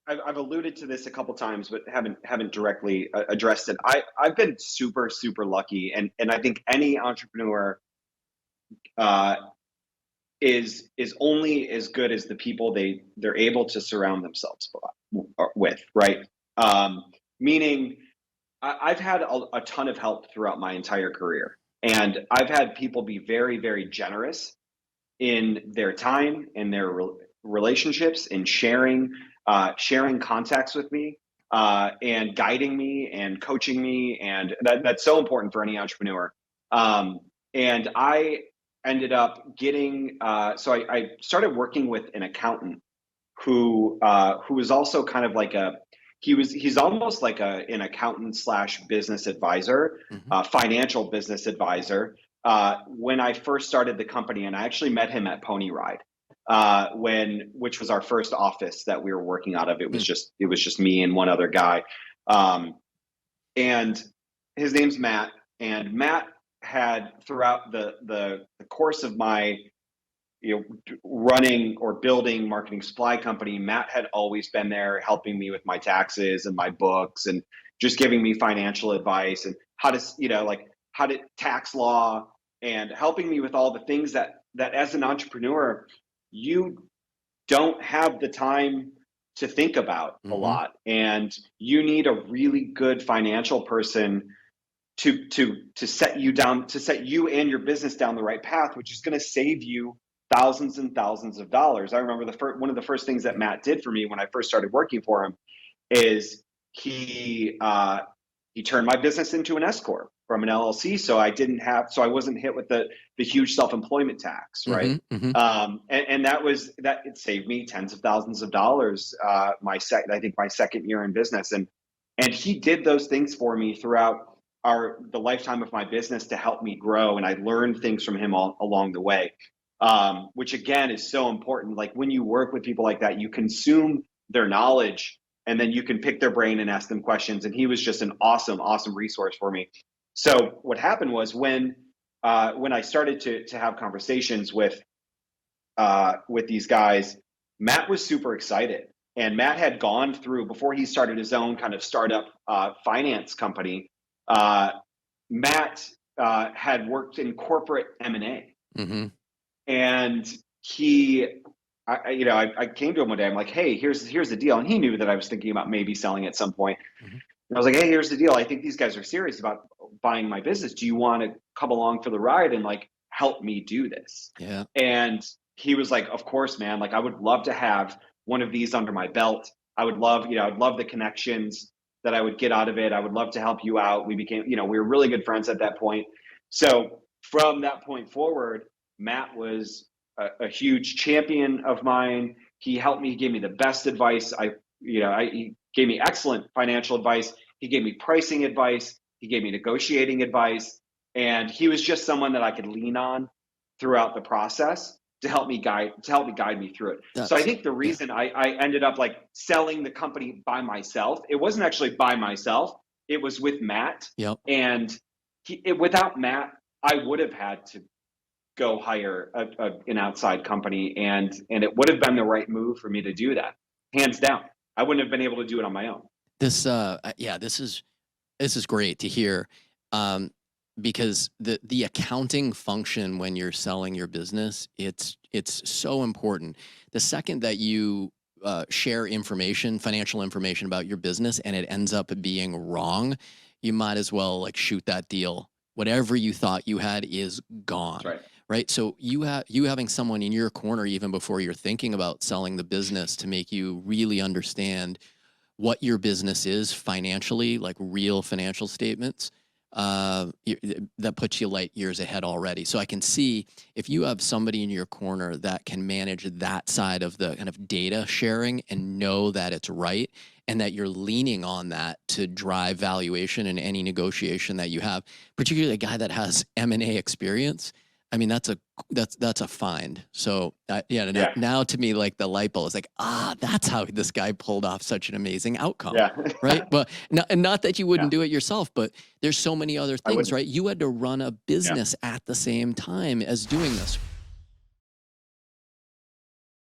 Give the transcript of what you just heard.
I've alluded to this a couple times, but haven't directly addressed it. I've been super super lucky, and I think any entrepreneur uh, is only as good as the people they're able to surround themselves with, right? Um, Meaning, I've had a ton of help throughout my entire career, and I've had people be very very generous in their time and their relationships in sharing contacts with me, and guiding me and coaching me, and that's so important for any entrepreneur. um, and I ended up getting so I started working with an accountant who was also kind of like he's almost like an accountant slash business advisor, Hmm. financial business advisor. When I first started the company, and I actually met him at Pony Ride, which was our first office that we were working out of. It was just me and one other guy, um, and his name's Matt. And Matt had, throughout the course of my running or building marketing supply company, Matt had always been there helping me with my taxes and my books, and just giving me financial advice and how to, like, how to tax law, and helping me with all the things that as an entrepreneur you don't have the time to think about a Hmm. lot, and you need a really good financial person to set you and your business down the right path, which is going to save you thousands and thousands of dollars. I remember one of the first things that Matt did for me when I first started working for him is he turned my business into an S corp from an LLC, so I wasn't hit with the huge self employment tax, right? Hmm. Hmm. And that it saved me tens of thousands of dollars. I think my second year in business, and he did those things for me throughout the lifetime of my business to help me grow, and I learned things from him all along the way, which again is so important. Like, when you work with people like that, you consume their knowledge, and then you can pick their brain and ask them questions. And he was just an awesome resource for me. So what happened was, when I started to have conversations with these guys, Matt was super excited. And Matt had gone through, before he started his own kind of startup finance company. Matt had worked in corporate M&A, Hmm. and I came to him one day. I'm like, hey, here's the deal, and he knew that I was thinking about maybe selling at some point. Hmm. And I was like, hey, here's the deal. I think these guys are serious about buying my business. Do you want to come along for the ride and, like, help me do this? Yeah. And he was like, of course, man. Like, I would love to have one of these under my belt. I'd love the connections that I would get out of it. I would love to help you out. We were really good friends at that point. So from that point forward, Matt was a huge champion of mine. He helped me. He gave me the best advice. He gave me excellent financial advice. He gave me pricing advice. He gave me negotiating advice. And he was just someone that I could lean on throughout the process to help me guide me through it. So I That's think the yeah. reason I ended up, like, selling the company by myself, it wasn't actually by myself. It was with Matt. Yep. And without Matt, I would have had to go hire an outside company, and it would have been the right move for me to do that, hands down. I wouldn't have been able to do it on my own. Yeah, this is great to hear, um, because the accounting function when you're selling your business, it's so important. The second that you share information, financial information about your business, and it ends up being wrong, you might as well, like, shoot that deal. Whatever you thought you had is That's gone, right. right? So you having someone in your corner even before you're thinking about selling the business to make you really understand what your business is financially, like real financial statements, that puts you light years ahead already. So I can see, if you have somebody in your corner that can manage that side of the kind of data sharing and know that it's right, and that you're leaning on that to drive valuation in any negotiation that you have, particularly a guy that has M&A experience. I mean, that's a find. So yeah, Yeah. now to me, like, the light bulb is like, that's how this guy pulled off such an amazing outcome, Yeah. right? But not that you Yeah. wouldn't do it yourself, but there's so many other I things, wouldn't. right? You had to run a Yeah. business at the same time as doing this.